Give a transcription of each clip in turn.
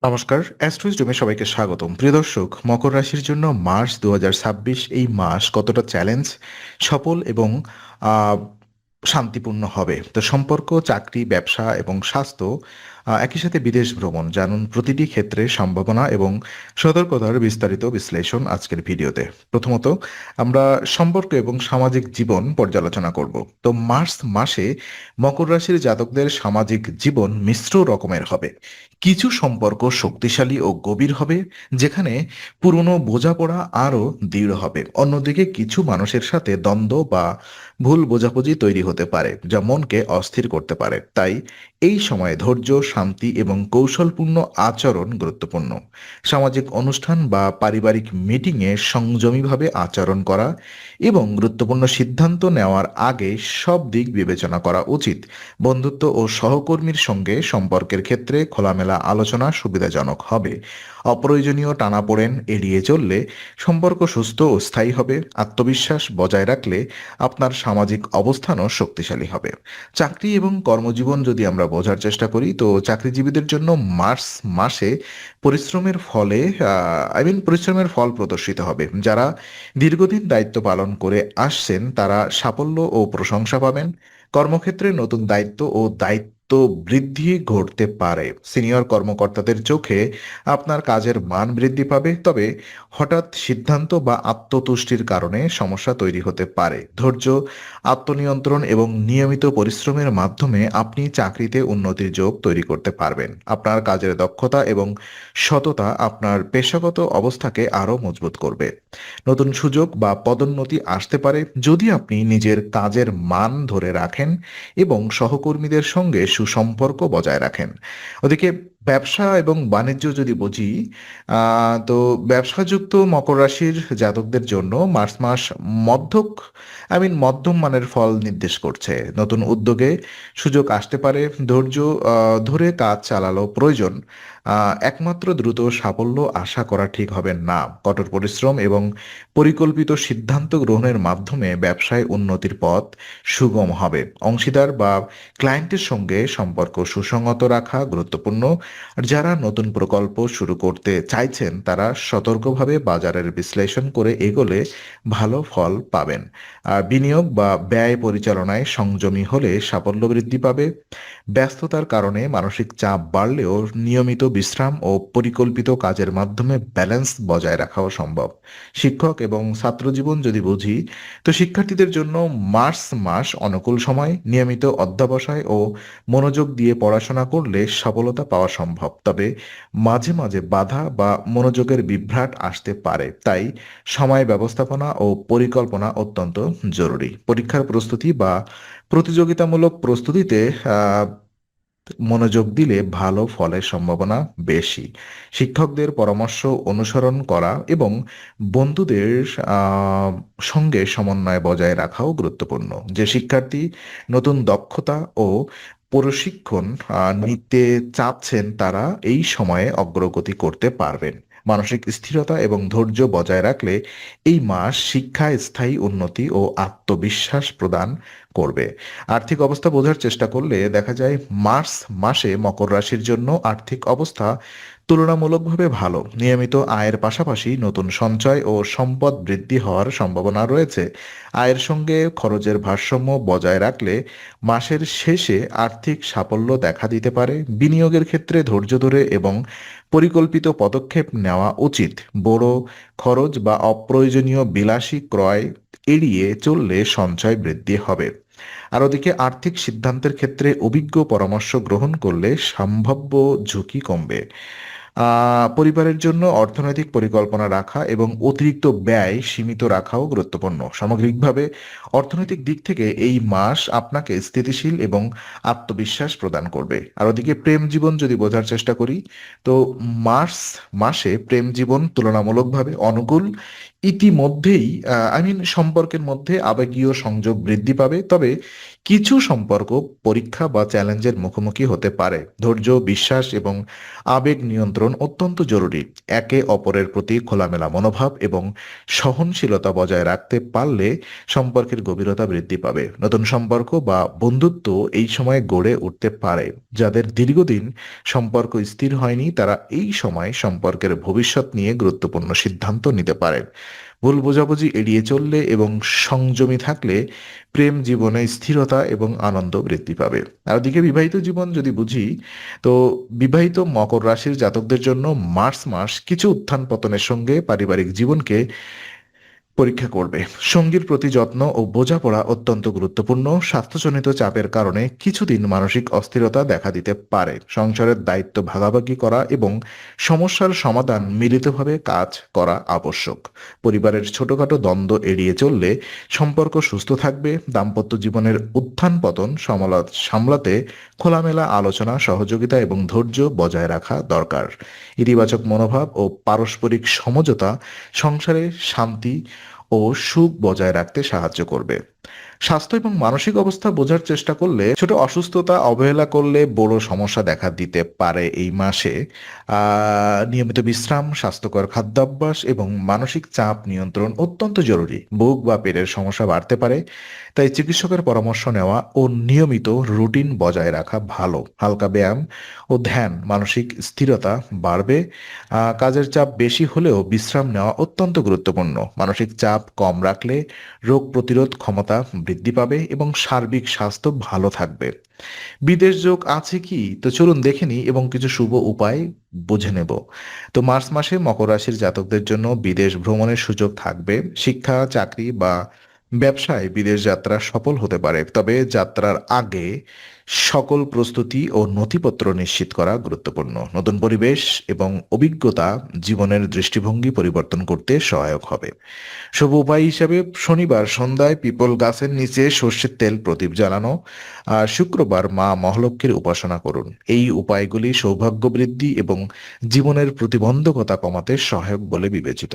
নমস্কার, অ্যাস্ট্রোইজডমে সবাইকে স্বাগতম। প্রিয় দর্শক, মকর রাশির জন্য মার্চ ২০২৬ এই মাস কতটা চ্যালেঞ্জ, সফল এবং আ শান্তিপূর্ণ হবে। তো সম্পর্ক, চাকরি, ব্যবসা এবং স্বাস্থ্য একই সাথে বিদেশ ভ্রমণ জানুন প্রতিটি ক্ষেত্রে সম্ভাবনা এবং সতর্কতার বিস্তারিত বিশ্লেষণ আজকের ভিডিওতে। প্রথমত আমরা সম্পর্ক এবং সামাজিক জীবন পর্যালোচনা করব। তো মার্চ মাসে মকর রাশির জাতকদের সামাজিক জীবন মিশ্র রকমের হবে। কিছু সম্পর্ক শক্তিশালী ও গভীর হবে, যেখানে পুরনো বোঝাপড়া আরও দৃঢ় হবে। অন্যদিকে কিছু মানুষের সাথে দ্বন্দ্ব বা ভুল বোঝাবুঝি তৈরি হতে পারে, যা মনকে অস্থির করতে পারে। তাই এই সময়ে ধৈর্য, শান্তি এবং কৌশলপূর্ণ আচরণ গুরুত্বপূর্ণ। সামাজিক অনুষ্ঠান বা পারিবারিক মিটিংয়ে সংযমীভাবে আচরণ করা এবং গুরুত্বপূর্ণ সিদ্ধান্ত নেওয়ার আগে সব দিক বিবেচনা করা উচিত। বন্ধুত্ব ও সহকর্মীর সঙ্গে সম্পর্কের ক্ষেত্রে খোলামেলা আলোচনা সুবিধাজনক হবে। অপ্রয়োজনীয় টানাপোড়েন এড়িয়ে চললে সম্পর্ক সুস্থ ও স্থায়ী হবে। আত্মবিশ্বাস বজায় রাখলে আপনার সামাজিক অবস্থানও শক্তিশালী হবে। চাকরি এবং কর্মজীবন যদি আমরা বোঝার চেষ্টা করি, তো চাকরিজীবীদের জন্য মার্চ মাসে পরিশ্রমের ফল প্রদর্শিত হবে। যারা দীর্ঘদিন দায়িত্ব পালন করে আসছেন তারা সাফল্য ও প্রশংসা পাবেন। কর্মক্ষেত্রে নতুন দায়িত্ব ও দায়িত্ব বৃদ্ধি ঘটতে পারে। সিনিয়র কর্মকর্তাদের চোখে আপনার কাজের মান বৃদ্ধি পাবে, তবে হঠাৎ সিদ্ধান্ত বা আত্মতুষ্টির কারণে সমস্যা তৈরি হতে পারে। ধৈর্য, আত্মনিয়ন্ত্রণ এবং নিয়মিত পরিশ্রমের মাধ্যমে আপনি চাকরিতে উন্নতির যোগ তৈরি করতে পারবেন। আপনার কাজের দক্ষতা এবং সততা আপনার পেশাগত অবস্থাকে আরও মজবুত করবে। নতুন সুযোগ বা পদোন্নতি আসতে পারে যদি আপনি নিজের কাজের মান ধরে রাখেন এবং সহকর্মীদের সঙ্গে সুসম্পর্ক বজায় রাখেন। ওদিকে ব্যবসা এবং বাণিজ্য যদি বুঝি, তো ব্যবসাযুক্ত মকর রাশির জাতকদের জন্য মার্চ মাস মধ্যক মধ্যম মানের ফল নির্দেশ করছে। নতুন উদ্যোগে সুযোগ আসতে পারে। ধৈর্য ধরে কাজ চালানো প্রয়োজন। একমাত্র দ্রুত সাফল্য আশা করা ঠিক হবে না। কঠোর পরিশ্রম এবং পরিকল্পিত সিদ্ধান্ত গ্রহণের মাধ্যমে ব্যবসায় উন্নতির পথ সুগম হবে। অংশীদার বা ক্লায়েন্টের সঙ্গে সম্পর্ক সুসংহত রাখা গুরুত্বপূর্ণ। আর যারা নতুন প্রকল্প শুরু করতে চাইছেন তারা সতর্কভাবে বাজারের বিশ্লেষণ করে এগোলে ভালো ফল পাবেন। আর বিনিয়োগ বা ব্যয় পরিচালনায় সংযমী হলে সাফল্য বৃদ্ধি পাবে। ব্যস্ততার কারণে মানসিক চাপ বাড়লেও নিয়মিত বিশ্রাম ও পরিকল্পিত কাজের মাধ্যমে ব্যালেন্স বজায় রাখাও সম্ভব। শিক্ষক এবং ছাত্রজীবন যদি বুঝি, তো শিক্ষার্থীদের জন্য মার্চ মাস অনুকূল সময়। নিয়মিত অধ্যবসায় ও মনোযোগ দিয়ে পড়াশোনা করলে সফলতা পাওয়া সম্ভব, তবে মাঝে মাঝে বাধা বা মনোযোগের বিভ্রাট আসতে পারে। তাই সময় ব্যবস্থাপনা ও পরিকল্পনা অত্যন্ত জরুরি। পরীক্ষার প্রস্তুতি বা প্রতিযোগিতামূলক প্রস্তুতিতে আহ, মনোযোগ দিলে ভালো ফলের সম্ভাবনা বেশি। শিক্ষকদের পরামর্শ অনুসরণ করা এবং বন্ধুদের আহ, সঙ্গে সমন্বয় বজায় রাখাও গুরুত্বপূর্ণ। যে শিক্ষার্থী নতুন দক্ষতা ও প্রশিক্ষণ নিতে চাচ্ছেন তারা এই সময়ে অগ্রগতি করতে পারবেন। মানসিক স্থিরতা এবং ধৈর্য বজায় রাখলে এই মাস শিক্ষায় স্থায়ী উন্নতি ও আত্মবিশ্বাস প্রদান করবে। আর্থিক অবস্থা বোঝার চেষ্টা করলে দেখা যায় মার্চ মাসে মকর রাশির জন্য আর্থিক অবস্থা তুলনামূলকভাবে ভালো। নিয়মিত আয়ের পাশাপাশি নতুন সঞ্চয় ও সম্পদ বৃদ্ধি হওয়ার সম্ভাবনা রয়েছে। আয়ের সঙ্গে খরচের ভারসাম্য বজায় রাখলে মাসের শেষে আর্থিক সাফল্য দেখা দিতে পারে। বিনিয়োগের ক্ষেত্রে ধৈর্য ধরে এবং পরিকল্পিত পদক্ষেপ নেওয়া উচিত। বড় খরচ বা অপ্রয়োজনীয় বিলাসী ক্রয় এড়িয়ে চললে সঞ্চয় বৃদ্ধি হবে। আর ওদিকে আর্থিক সিদ্ধান্তের ক্ষেত্রে অভিজ্ঞ পরামর্শ গ্রহণ করলে সম্ভাব্য ঝুঁকি কমবে। পরিবারের জন্য অর্থনৈতিক পরিকল্পনা রাখা এবং অতিরিক্ত ব্যয় সীমিত রাখাও গুরুত্বপূর্ণ। সামগ্রিকভাবে অর্থনৈতিক দিক থেকে এই মাস আপনাকে স্থিতিশীল এবং আত্মবিশ্বাস প্রদান করবে। আর ওদিকে প্রেম জীবন যদি বোঝার চেষ্টা করি, তো মার্চ মাসে প্রেম জীবন তুলনামূলকভাবে অনুকূল। ইতিমধ্যেই সম্পর্কের মধ্যে আবেগীয় সংযোগ বৃদ্ধি পাবে, তবে কিছু সম্পর্ক পরীক্ষা বা চ্যালেঞ্জের মুখোমুখি হতে পারে। ধৈর্য, বিশ্বাস এবং আবেগ নিয়ন্ত্রণ নিয়ন্ত্রণ অত্যন্ত জরুরি। একে অপরের প্রতি খোলামেলা মনোভাব এবং সহনশীলতা বজায় রাখতে পারলে সম্পর্কের গভীরতা বৃদ্ধি পাবে। নতুন সম্পর্ক বা বন্ধুত্ব এই সময় গড়ে উঠতে পারে। যাদের দীর্ঘদিন সম্পর্ক স্থির হয়নি তারা এই সময় সম্পর্কের ভবিষ্যৎ নিয়ে গুরুত্বপূর্ণ সিদ্ধান্ত নিতে পারেন। ভুল বোঝাবুঝি এড়িয়ে চললে এবং সংযমী থাকলে প্রেম জীবনে স্থিরতা এবং আনন্দ বৃদ্ধি পাবে। আর ওদিকে বিবাহিত জীবন যদি বুঝি, তো বিবাহিত মকর রাশির জাতকদের জন্য মার্চ মাস কিছু উত্থান পতনের সঙ্গে পারিবারিক জীবনকে পরীক্ষা করবে। সঙ্গীর প্রতি যত্ন ও বোঝাপড়া অত্যন্ত গুরুত্বপূর্ণ। স্বাস্থ্যজনিত চাপের কারণে কিছুদিন মানসিক অস্থিরতা দেখা দিতে পারে। সংসারের দায়িত্ব ভাগাভাগি করা এবং সমস্যার সমাধান মিলিতভাবে কাজ করা আবশ্যক। পরিবারের ছোটখাটো দ্বন্দ্ব এড়িয়ে চললে সম্পর্ক সুস্থ থাকবে। দাম্পত্য জীবনের উত্থান পতন সামলাতে খোলামেলা আলোচনা, সহযোগিতা এবং ধৈর্য বজায় রাখা দরকার। ইতিবাচক মনোভাব ও পারস্পরিক সমঝোতা সংসারে শান্তি ও সুখ বজায় রাখতে সাহায্য করবে। স্বাস্থ্য এবং মানসিক অবস্থা বোঝার চেষ্টা করলে ছোট অসুস্থতা অবহেলা করলে বড় সমস্যা দেখা দিতে পারে এই মাসে। নিয়মিত বিশ্রাম, স্বাস্থ্যকর খাদ্যাভ্যাস এবং মানসিক চাপ নিয়ন্ত্রণ অত্যন্ত জরুরি। বুক বা পেটের সমস্যা বাড়তে পারে, তাই চিকিৎসকের পরামর্শ নেওয়া ও নিয়মিত রুটিন বজায় রাখা ভালো। হালকা ব্যায়াম ও ধ্যান মানসিক স্থিরতা বাড়বে। কাজের চাপ বেশি হলেও বিশ্রাম নেওয়া অত্যন্ত গুরুত্বপূর্ণ। মানসিক চাপ কম রাখলে রোগ প্রতিরোধ ক্ষমতা বৃদ্ধি পাবে এবং সার্বিক স্বাস্থ্য ভালো থাকবে। বিদেশ যোগ আছে কি, তো চলুন দেখে নিই এবং কিছু শুভ উপায় বুঝে নেব। তো মার্চ মাসে মকর রাশির জাতকদের জন্য বিদেশ ভ্রমণের সুযোগ থাকবে। শিক্ষা, চাকরি বা ব্যবসায় বিদেশ যাত্রা সফল হতে পারে, তবে যাত্রার আগে সকল প্রস্তুতি ও নথিপত্র নিশ্চিত করা গুরুত্বপূর্ণ। নতুন পরিবেশ এবং অভিজ্ঞতা জীবনের দৃষ্টিভঙ্গি পরিবর্তন করতে সহায়ক হবে। শুভ উপায় হিসাবে শনিবার সন্ধ্যায় পিপল গাছের নিচে সর্ষের তেল প্রদীপ জ্বালানো, আর শুক্রবার মা মহালক্ষ্মীর উপাসনা করুন। এই উপায়গুলি সৌভাগ্য বৃদ্ধি এবং জীবনের প্রতিবন্ধকতা কমাতে সহায়ক বলে বিবেচিত।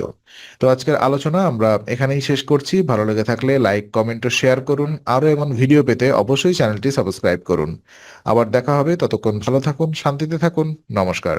তো আজকের আলোচনা আমরা এখানেই শেষ করছি। ভালো লেগে থাকলে লাইক, কমেন্ট ও শেয়ার করুন। আরও এমন ভিডিও পেতে অবশ্যই চ্যানেলটি সাবস্ক্রাইব করুন। আবার দেখা হবে, ততক্ষণ ভালো থাকুন, শান্তিতে থাকুন। নমস্কার।